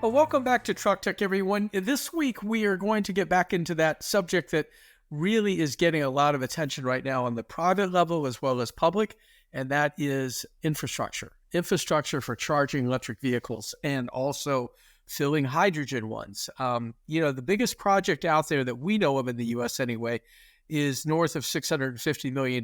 Well, welcome back to Truck Tech, everyone. This week, we are going to get back into that subject that really is getting a lot of attention right now on the private level as well as public, and that is infrastructure. Infrastructure for charging electric vehicles and also filling hydrogen ones. The biggest project out there that we know of in the U.S. anyway is north of $650 million.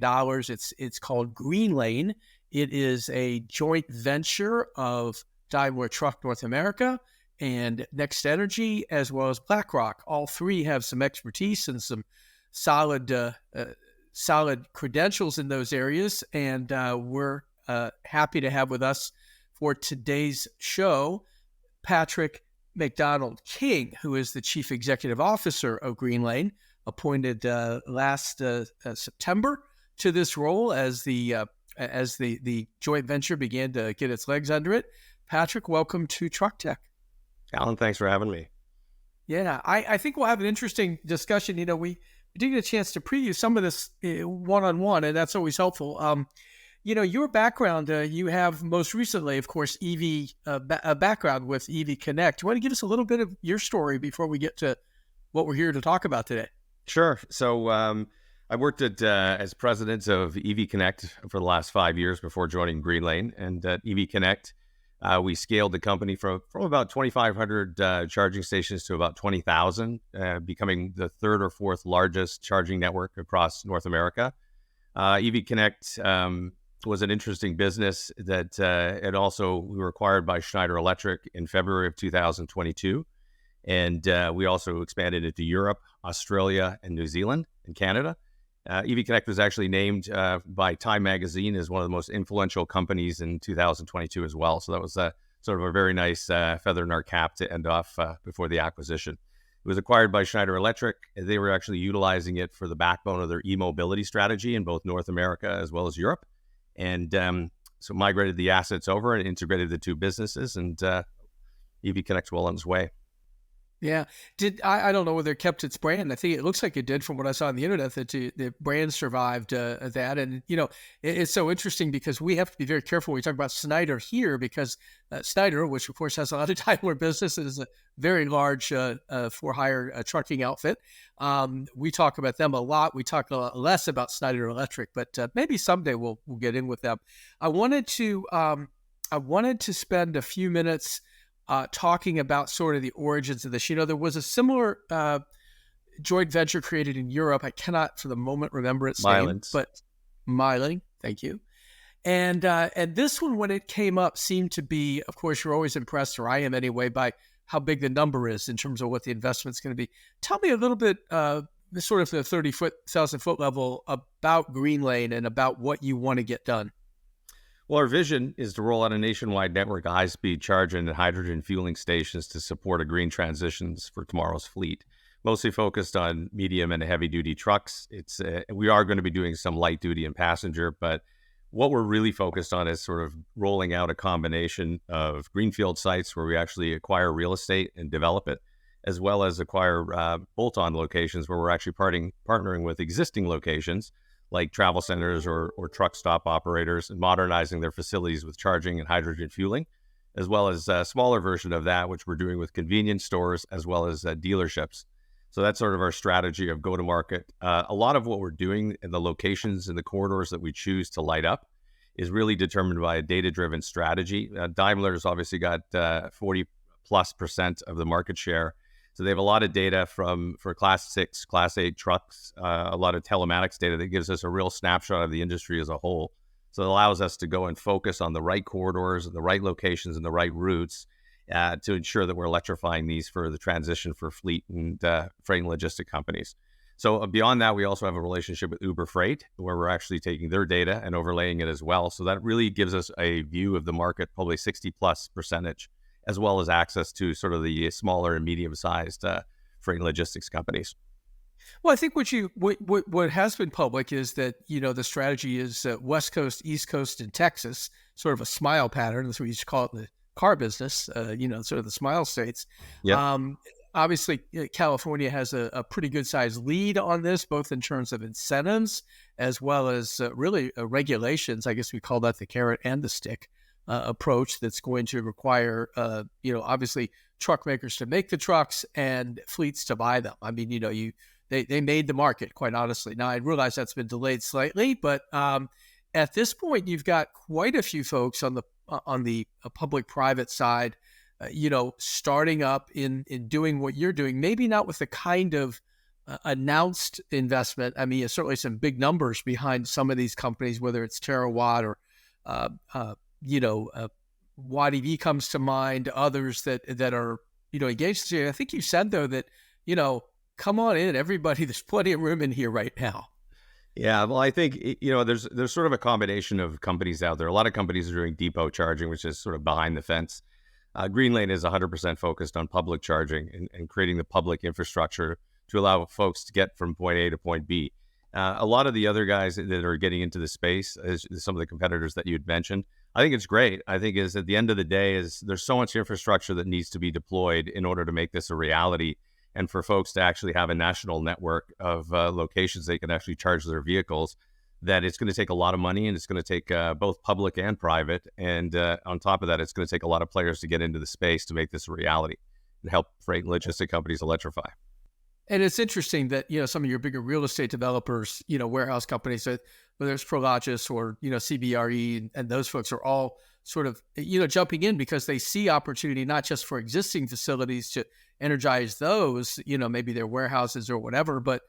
It's called Greenlane. It is a joint venture of Daimler Truck North America and NextEra, as well as BlackRock. All three have some expertise and some solid credentials in those areas. And we're happy to have with us for today's show, Patrick McDonald King, who is the Chief Executive Officer of Greenlane, appointed last September to this role as the joint venture began to get its legs under it. Patrick, welcome to Truck Tech. Alan, thanks for having me. Yeah, I think we'll have an interesting discussion. We did get a chance to preview some of this one-on-one, and that's always helpful. Your background, you have most recently, of course, EV background with EV Connect. Do you want to give us a little bit of your story before we get to what we're here to talk about today? Sure. So I worked as president of EV Connect for the last 5 years before joining Greenlane. And at EV Connect, we scaled the company from about 2,500 charging stations to about 20,000, becoming the third or fourth largest charging network across North America. EV Connect was an interesting business that we were acquired by Schneider Electric in February of 2022. And we also expanded into Europe, Australia, and New Zealand and Canada. EV Connect was actually named by Time Magazine as one of the most influential companies in 2022 as well. So that was sort of a very nice feather in our cap to end off before the acquisition. It was acquired by Schneider Electric. They were actually utilizing it for the backbone of their e-mobility strategy in both North America as well as Europe. And so migrated the assets over and integrated the two businesses, and EV Connect's well on its way. Yeah. I don't know whether it kept its brand. I think it looks like it did from what I saw on the internet, that the brand survived that. And, it's so interesting because we have to be very careful when we talk about Schneider here, because Schneider, which of course has a lot of Daimler business, is a very large for-hire trucking outfit. We talk about them a lot. We talk a lot less about Schneider Electric, but maybe someday we'll get in with them. I wanted to spend a few minutes talking about sort of the origins of this. There was a similar joint venture created in Europe. I cannot for the moment remember its name, but Myling, thank you. And this one, when it came up, seemed to be, of course, you're always impressed, or I am anyway, by how big the number is in terms of what the investment's going to be. Tell me a little bit, sort of the 30,000 foot level, about Greenlane and about what you want to get done. Well, our vision is to roll out a nationwide network of high-speed charging and hydrogen fueling stations to support a green transitions for tomorrow's fleet, mostly focused on medium and heavy-duty trucks. We are going to be doing some light-duty and passenger, but what we're really focused on is sort of rolling out a combination of greenfield sites where we actually acquire real estate and develop it, as well as acquire bolt-on locations where we're actually partnering with existing locations like travel centers or truck stop operators, and modernizing their facilities with charging and hydrogen fueling, as well as a smaller version of that, which we're doing with convenience stores as well as dealerships. So that's sort of our strategy of go-to-market. A lot of what we're doing in the locations and the corridors that we choose to light up is really determined by a data-driven strategy. Daimler's obviously got 40+% of the market share. So they have a lot of data for Class 6, Class 8 trucks, a lot of telematics data that gives us a real snapshot of the industry as a whole. So it allows us to go and focus on the right corridors, the right locations, and the right routes to ensure that we're electrifying these for the transition for fleet and freight and logistic companies. So beyond that, we also have a relationship with Uber Freight, where we're actually taking their data and overlaying it as well. So that really gives us a view of the market, probably 60+%, as well as access to sort of the smaller and medium-sized freight and logistics companies. Well, I think what has been public is that, the strategy is West Coast, East Coast, and Texas, sort of a smile pattern. That's what we used to call it in the car business, sort of the smile states. Yeah. Obviously, California has a pretty good sized lead on this, both in terms of incentives as well as really regulations. I guess we call that the carrot and the stick approach that's going to require, obviously truck makers to make the trucks and fleets to buy them. I mean, they made the market, quite honestly. Now, I realize that's been delayed slightly, but at this point, you've got quite a few folks on the public-private side, starting up in doing what you're doing. Maybe not with the kind of announced investment. I mean, there's certainly some big numbers behind some of these companies, whether it's Terawatt or Watt EV comes to mind. Others that are engaged. I think you said though that come on in, everybody. There's plenty of room in here right now. Yeah, well, I think there's sort of a combination of companies out there. A lot of companies are doing depot charging, which is sort of behind the fence. Greenlane is 100% focused on public charging and creating the public infrastructure to allow folks to get from point A to point B. A lot of the other guys that are getting into the space, some of the competitors that you'd mentioned, I think it's great. I think is at the end of the day there's so much infrastructure that needs to be deployed in order to make this a reality, and for folks to actually have a national network of locations they can actually charge their vehicles, that it's going to take a lot of money, and it's going to take both public and private. And on top of that, it's going to take a lot of players to get into the space to make this a reality and help freight and logistic companies electrify. And it's interesting that, some of your bigger real estate developers, warehouse companies, whether it's Prologis or, CBRE and those folks are all sort of, jumping in because they see opportunity, not just for existing facilities to energize those, maybe their warehouses or whatever, but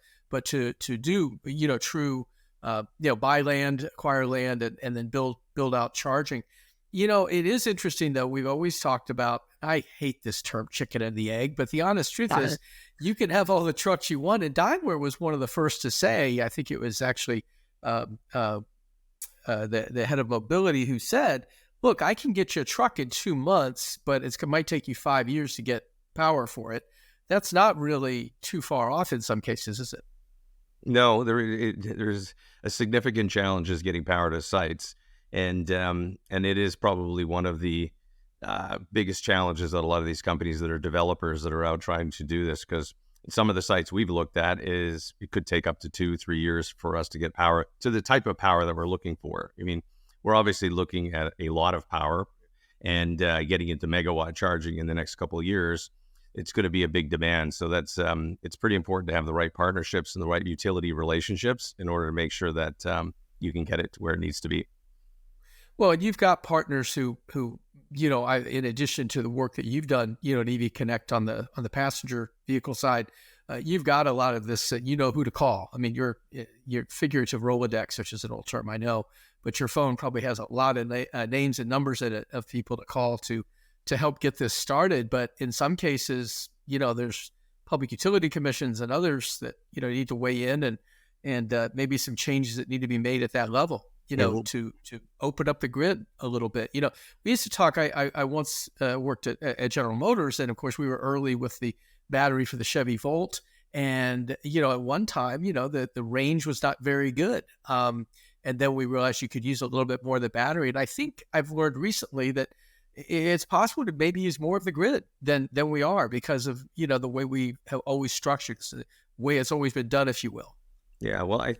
to do, true, buy land, acquire land, and then build out charging. It is interesting, though. We've always talked about, I hate this term chicken and the egg, but the honest truth is you can have all the trucks you want. And Daimler was one of the first to say, I think it was actually the head of mobility who said, look, I can get you a truck in 2 months, but it might take you 5 years to get power for it. That's not really too far off in some cases, is it? No, there's a significant challenge is getting power to sites. And it is probably one of the biggest challenges that a lot of these companies that are developers that are out trying to do this, because some of the sites we've looked at it could take up to 2-3 years for us to get power to the type of power that we're looking for. I mean, we're obviously looking at a lot of power, and getting into megawatt charging in the next couple of years, it's going to be a big demand. So that's it's pretty important to have the right partnerships and the right utility relationships in order to make sure that you can get it to where it needs to be. Well, and you've got partners who in addition to the work that you've done, at EV Connect on the passenger vehicle side, you've got a lot of this. Who to call. I mean, your figurative Rolodex, which is an old term, I know, but your phone probably has a lot of names and numbers in it of people to call to help get this started. But in some cases, there's public utility commissions and others that need to weigh in, and maybe some changes that need to be made at that level. To open up the grid a little bit. We used to talk, I once worked at General Motors, and of course we were early with the battery for the Chevy Volt. And, at one time, the range was not very good. And then we realized you could use a little bit more of the battery. And I think I've learned recently that it's possible to maybe use more of the grid than we are because of, the way we have always structured, the way it's always been done, if you will. Yeah, well, I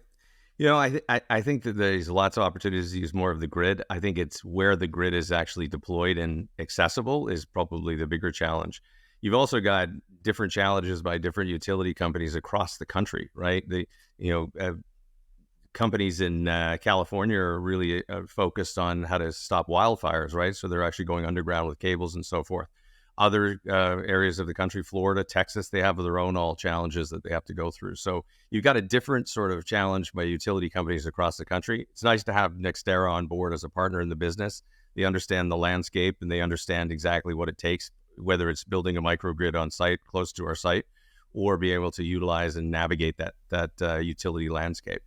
think that there's lots of opportunities to use more of the grid. I think it's where the grid is actually deployed and accessible is probably the bigger challenge. You've also got different challenges by different utility companies across the country, right? Companies in California are really focused on how to stop wildfires, right? So they're actually going underground with cables and so forth. Other areas of the country, Florida, Texas, they have their own all challenges that they have to go through. So you've got a different sort of challenge by utility companies across the country. It's nice to have NextEra on board as a partner in the business. They understand the landscape and they understand exactly what it takes, whether it's building a microgrid on site, close to our site, or be able to utilize and navigate that utility landscape.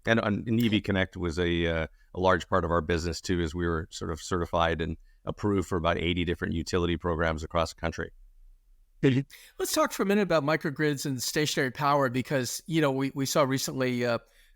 And EV Connect was a large part of our business too, as we were sort of certified and approved for about 80 different utility programs across the country. Let's talk for a minute about microgrids and stationary power, because, we saw recently,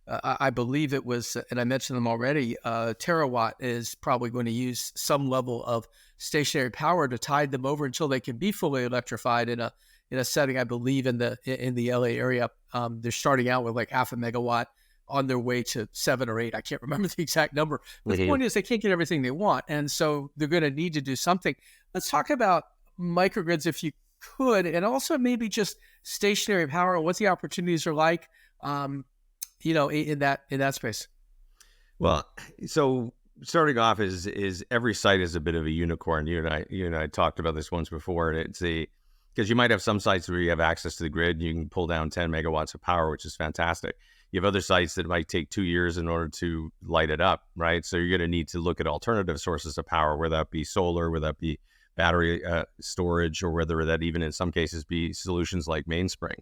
I believe it was, and I mentioned them already, Terawatt is probably going to use some level of stationary power to tide them over until they can be fully electrified in a setting, I believe, in the LA area. They're starting out with like 0.5 megawatt on their way to 7 or 8. I can't remember the exact number. But the Mhm. point is they can't get everything they want. And so they're going to need to do something. Let's talk about microgrids if you could, and also maybe just stationary power, what the opportunities are like, in that space. Well, so starting off is every site is a bit of a unicorn. You and I talked about this once before. And it's because you might have some sites where you have access to the grid, and you can pull down 10 megawatts of power, which is fantastic. You have other sites that might take 2 years in order to light it up, right? So you're going to need to look at alternative sources of power, whether that be solar, whether that be battery storage, or whether that even in some cases be solutions like mainspring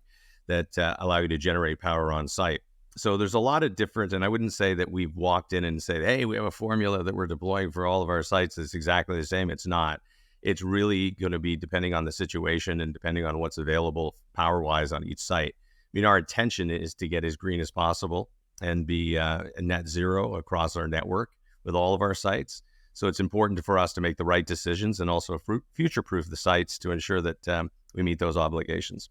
that allow you to generate power on site. So there's a lot of different, and I wouldn't say that we've walked in and said, hey, we have a formula that we're deploying for all of our sites that's exactly the same. It's not. It's really going to be depending on the situation and depending on what's available power-wise on each site. I mean, our intention is to get as green as possible and be net zero across our network with all of our sites. So it's important for us to make the right decisions and also future-proof the sites to ensure that we meet those obligations.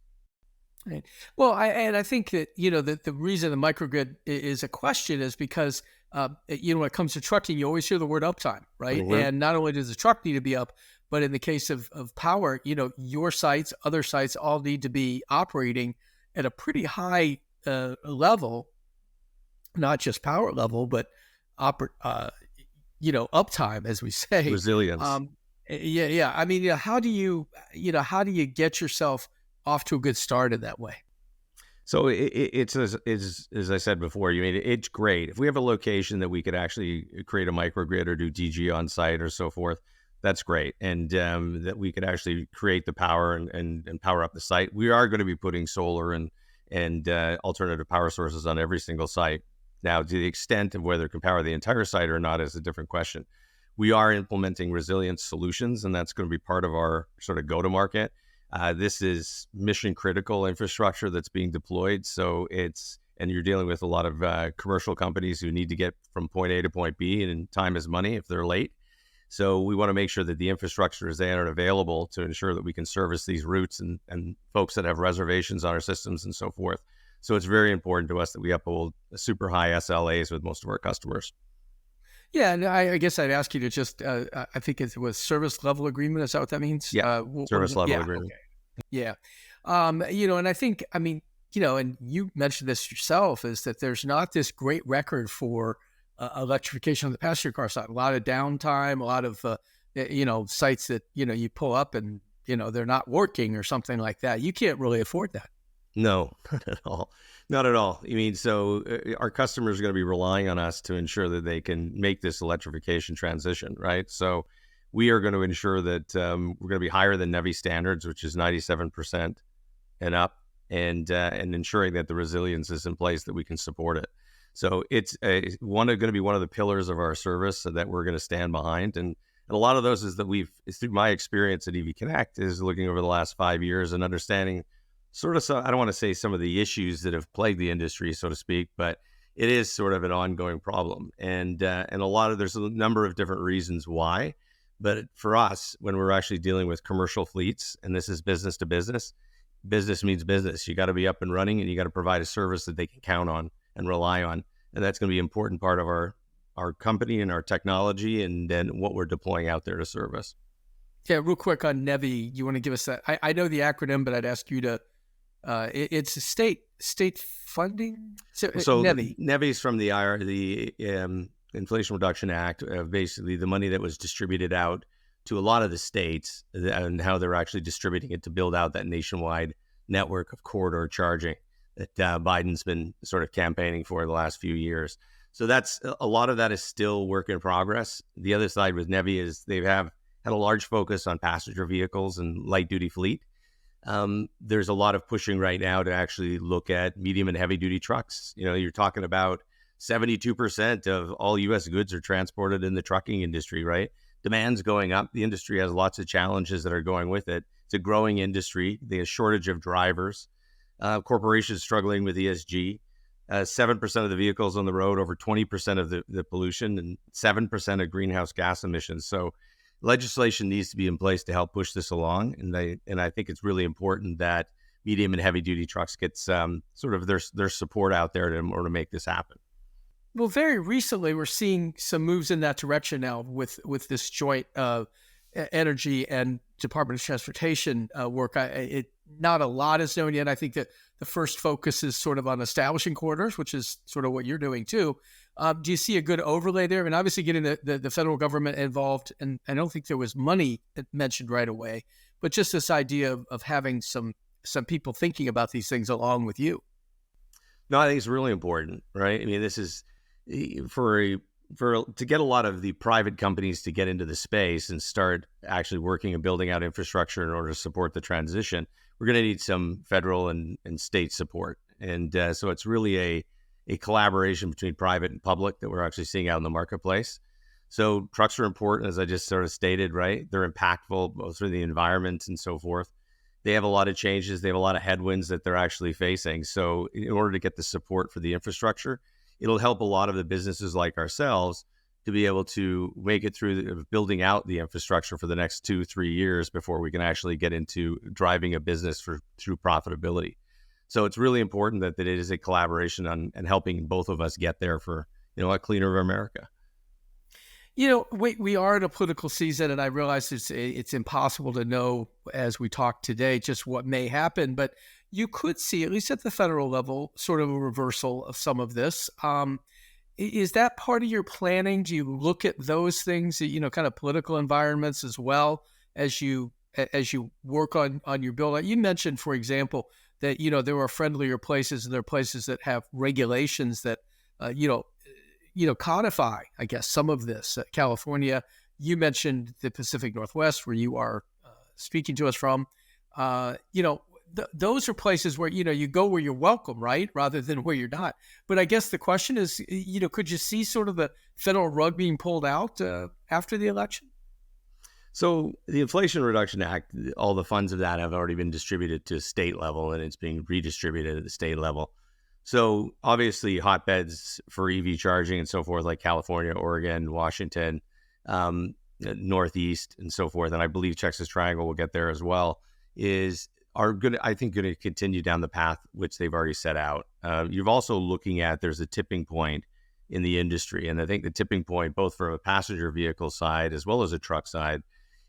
Right. Well, I think that, the reason the microgrid is a question is because, when it comes to trucking, you always hear the word uptime, right? Mhm. And not only does the truck need to be up, but in the case of power, your sites, other sites all need to be operating at a pretty high level, not just power level, but uptime, as we say. Resilience. Yeah. I mean, how do you get yourself off to a good start in that way? So it's as I said before. You mean it's great if we have a location that we could actually create a microgrid or do DG on site or so forth. That's great, and that we could actually create the power and power up the site. We are going to be putting solar and alternative power sources on every single site. Now, to the extent of whether it can power the entire site or not is a different question. We are implementing resilience solutions, and that's going to be part of our sort of go-to-market. This is mission critical infrastructure that's being deployed. So and you're dealing with a lot of commercial companies who need to get from point A to point B, and time is money if they're late. So we want to make sure that the infrastructure is there and available to ensure that we can service these routes and folks that have reservations on our systems and so forth. So it's very important to us that we uphold super high SLAs with most of our customers. Yeah, and I guess I'd ask you to just, I think it was service level agreement. Is that what that means? Yeah, What is service it? level Yeah, agreement. okay. Yeah. And I think, and you mentioned this yourself, is that there's not this great record for electrification on the passenger car side. A lot of downtime, a lot of, sites that, you pull up and, they're not working or something like that. You can't really afford that. No, not at all. Not at all. I mean, so our customers are going to be relying on us to ensure that they can make this electrification transition, right? So we are going to ensure that we're going to be higher than NEVI standards, which is 97% and up, and ensuring that the resilience is in place that we can support it. So it's going to be one of the pillars of our service that we're going to stand behind. And a lot of those is that through my experience at EV Connect, is looking over the last 5 years and understanding sort of, I don't want to say some of the issues that have plagued the industry, so to speak, but it is sort of an ongoing problem. And there's a number of different reasons why. But for us, when we're actually dealing with commercial fleets, and this is business to business means business. You got to be up and running, and you got to provide a service that they can count on and rely on. And that's going to be an important part of our company and our technology, and then what we're deploying out there to service. Yeah, real quick on NEVI, you want to give us that? I know the acronym, but I'd ask you to. It's a state funding. So NEVI. NEVI is from the Inflation Reduction Act, basically the money that was distributed out to a lot of the states and how they're actually distributing it to build out that nationwide network of corridor charging that Biden's been sort of campaigning for the last few years. So that's a lot of that is still work in progress. The other side with NEVI is they have had a large focus on passenger vehicles and light duty fleet. There's a lot of pushing right now to actually look at medium and heavy duty trucks. You're talking about 72% of all U.S. goods are transported in the trucking industry, right? Demand's going up. The industry has lots of challenges that are going with it. It's a growing industry. There's a shortage of drivers. Corporations struggling with ESG. 7% of the vehicles on the road, over 20% of the pollution, and 7% of greenhouse gas emissions. So legislation needs to be in place to help push this along. And I think it's really important that medium and heavy duty trucks get sort of their support out there in order to make this happen. Well, very recently, we're seeing some moves in that direction now with this joint energy and Department of Transportation work. Not a lot is known yet. I think that the first focus is sort of on establishing corridors, which is sort of what you're doing too. Do you see a good overlay there? I mean, obviously getting the federal government involved, and I don't think there was money mentioned right away, but just this idea of having some people thinking about these things along with you. No, I think it's really important, right? I mean, this is for to get a lot of the private companies to get into the space and start actually working and building out infrastructure in order to support the transition. We're going to need some federal and state support, and so it's really a collaboration between private and public that we're actually seeing out in the marketplace. So trucks are important, as I just sort of stated, right? They're impactful both for the environment and so forth. They have a lot of changes. They have a lot of headwinds that they're actually facing. So in order to get the support for the infrastructure, it'll help a lot of the businesses like ourselves to be able to make it through building out the infrastructure for the next 2-3 years before we can actually get into driving a business through profitability. So it's really important that it is a collaboration on and helping both of us get there for, a cleaner America. We are in a political season, and I realize it's impossible to know as we talk today just what may happen, but you could see, at least at the federal level, sort of a reversal of some of this. Is that part of your planning? Do you look at those things, kind of political environments as well as you work on your build? You mentioned, for example, that there are friendlier places and there are places that have regulations that codify, I guess, some of this. California, you mentioned the Pacific Northwest, where you are speaking to us from. Those are places where, you go where you're welcome, right? Rather than where you're not. But I guess the question is, could you see sort of the federal rug being pulled out after the election? So the Inflation Reduction Act, all the funds of that have already been distributed to state level, and it's being redistributed at the state level. So obviously hotbeds for EV charging and so forth, like California, Oregon, Washington, Northeast, and so forth, and I believe Texas Triangle will get there as well, are going to continue down the path which they've already set out. You're also looking at, there's a tipping point in the industry, and I think the tipping point, both from a passenger vehicle side as well as a truck side,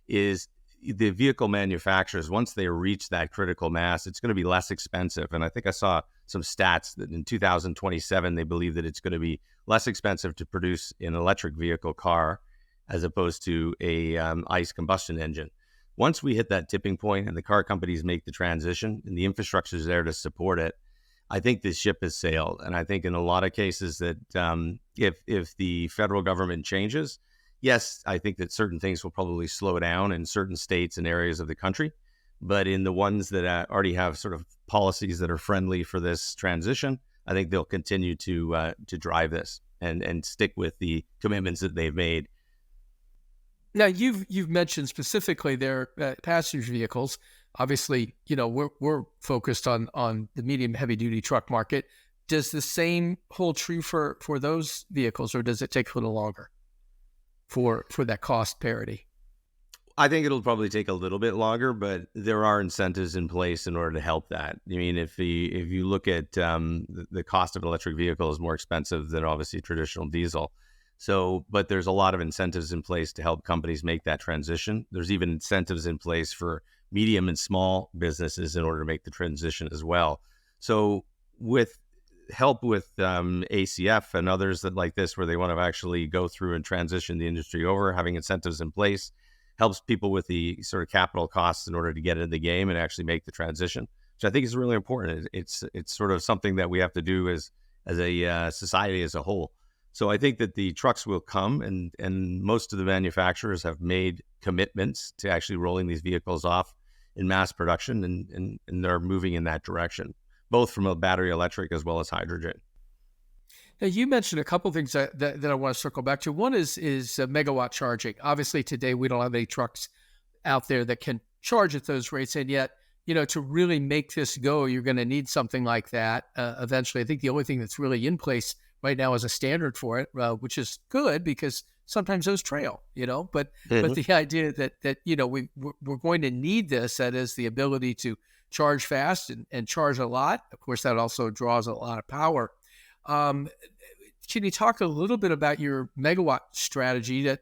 is the vehicle manufacturers, once they reach that critical mass, it's going to be less expensive. And I think I saw some stats that in 2027, they believe that it's going to be less expensive to produce an electric vehicle car as opposed to a ICE combustion engine. Once we hit that tipping point and the car companies make the transition and the infrastructure is there to support it, I think this ship has sailed. And I think in a lot of cases that if the federal government changes, yes, I think that certain things will probably slow down in certain states and areas of the country. But in the ones that already have sort of policies that are friendly for this transition, I think they'll continue to drive this and stick with the commitments that they've made. Now, you've mentioned specifically their passenger vehicles. Obviously, we're focused on the medium heavy duty truck market. Does the same hold true for those vehicles, or does it take a little longer for that cost parity? I think it'll probably take a little bit longer, but there are incentives in place in order to help that. I mean, if you look at the cost of an electric vehicle is more expensive than obviously traditional diesel. So, but there's a lot of incentives in place to help companies make that transition. There's even incentives in place for medium and small businesses in order to make the transition as well. So with help with ACF and others that like this, where they want to actually go through and transition the industry over, having incentives in place helps people with the sort of capital costs in order to get into the game and actually make the transition, which I think is really important. It's sort of something that we have to do as a society as a whole. So I think that the trucks will come, and most of the manufacturers have made commitments to actually rolling these vehicles off in mass production, and they're moving in that direction, both from a battery electric as well as hydrogen. Now, you mentioned a couple of things that I want to circle back to. One is megawatt charging. Obviously, today we don't have any trucks out there that can charge at those rates, and yet, to really make this go, you're going to need something like that eventually. I think the only thing that's really in place right now is a standard for it, which is good because sometimes those trail, but the idea that we're going to need this, that is the ability to charge fast and charge a lot. Of course, that also draws a lot of power. can you talk a little bit about your megawatt strategy that,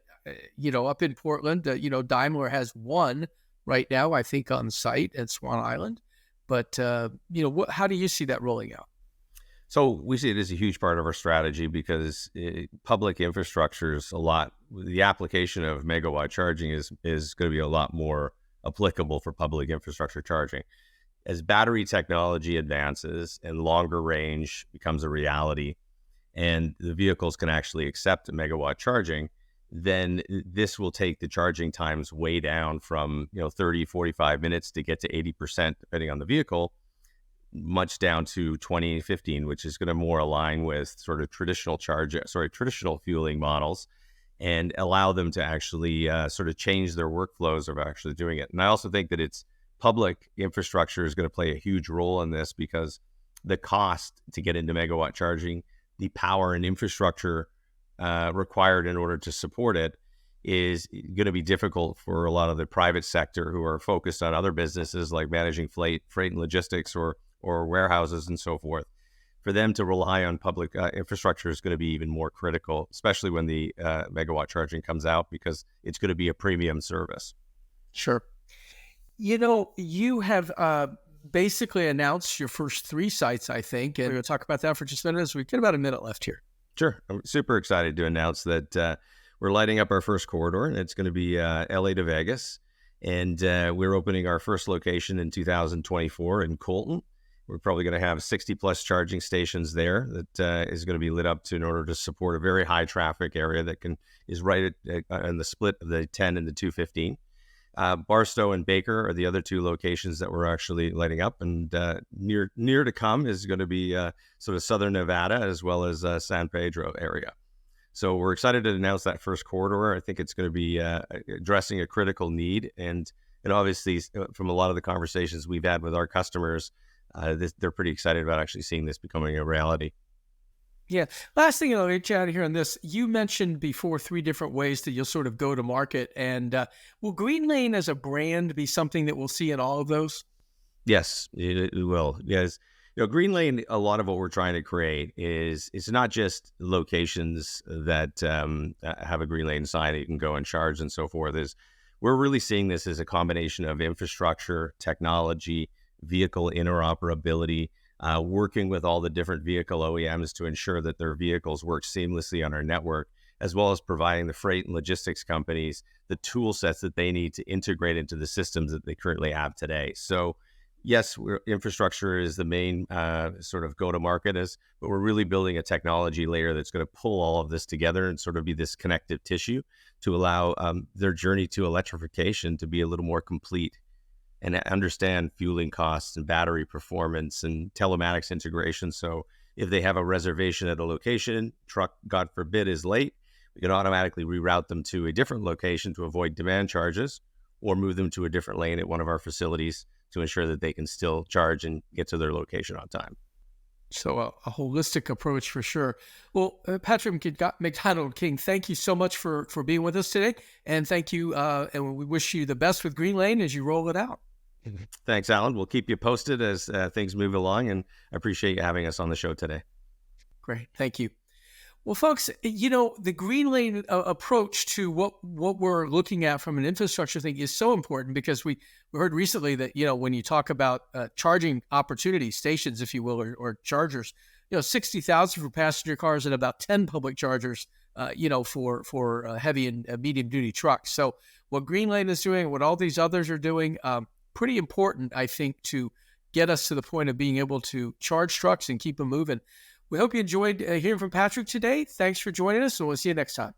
up in Portland, Daimler has one right now, I think, on site at Swan Island. But, how do you see that rolling out? So we see it as a huge part of our strategy because public infrastructure is the application of megawatt charging is going to be a lot more applicable for public infrastructure charging. As battery technology advances and longer range becomes a reality and the vehicles can actually accept megawatt charging, then this will take the charging times way down from 30, 45 minutes to get to 80%, depending on the vehicle, much down to 20, 15, which is going to more align with sort of traditional fueling models and allow them to actually sort of change their workflows of actually doing it. And I also think that it's public infrastructure is going to play a huge role in this because the cost to get into megawatt charging, the power and infrastructure required in order to support it is going to be difficult for a lot of the private sector who are focused on other businesses like managing freight and logistics or warehouses and so forth. For them to rely on public infrastructure is going to be even more critical, especially when the megawatt charging comes out, because it's going to be a premium service. Sure. You have basically announced your first 3 sites, I think, and we're going to talk about that for just a minute as we get about a minute left here. Sure. I'm super excited to announce that we're lighting up our first corridor, and it's going to be LA to Vegas. And we're opening our first location in 2024 in Colton. We're probably going to have 60 plus charging stations there that is going to be lit up in order to support a very high traffic area that is right in the split of the 10 and the 215. Barstow and Baker are the other 2 locations that we're actually lighting up, and near to come is going to be sort of Southern Nevada as well as San Pedro area. So we're excited to announce that first corridor. I think it's going to be addressing a critical need, and obviously from a lot of the conversations we've had with our customers, they're pretty excited about actually seeing this becoming a reality. Yeah. Last thing I'll get you out of here on this. You mentioned before 3 different ways that you'll sort of go to market. And will Greenlane as a brand be something that we'll see in all of those? Yes, it will. Yes. Greenlane, a lot of what we're trying to create is it's not just locations that have a Greenlane sign that you can go and charge and so forth. We're really seeing this as a combination of infrastructure, technology, vehicle interoperability, working with all the different vehicle OEMs to ensure that their vehicles work seamlessly on our network, as well as providing the freight and logistics companies the tool sets that they need to integrate into the systems that they currently have today. So yes, infrastructure is the main sort of go-to-market, but we're really building a technology layer that's going to pull all of this together and sort of be this connective tissue to allow their journey to electrification to be a little more complete and understand fueling costs and battery performance and telematics integration. So if they have a reservation at a location, truck, God forbid, is late, we can automatically reroute them to a different location to avoid demand charges, or move them to a different lane at one of our facilities to ensure that they can still charge and get to their location on time. So a holistic approach for sure. Well, Patrick McDonald King, thank you so much for being with us today. And thank you. And we wish you the best with Greenlane as you roll it out. Thanks, Alan. We'll keep you posted as things move along, and I appreciate you having us on the show today. Great. Thank you. Well, folks, the Greenlane approach to what we're looking at from an infrastructure thing is so important, because we heard recently that, when you talk about charging opportunity stations, if you will, or chargers, 60,000 for passenger cars and about 10 public chargers, for heavy and medium duty trucks. So what Greenlane is doing, what all these others are doing, pretty important, I think, to get us to the point of being able to charge trucks and keep them moving. We hope you enjoyed hearing from Patrick today. Thanks for joining us, and we'll see you next time.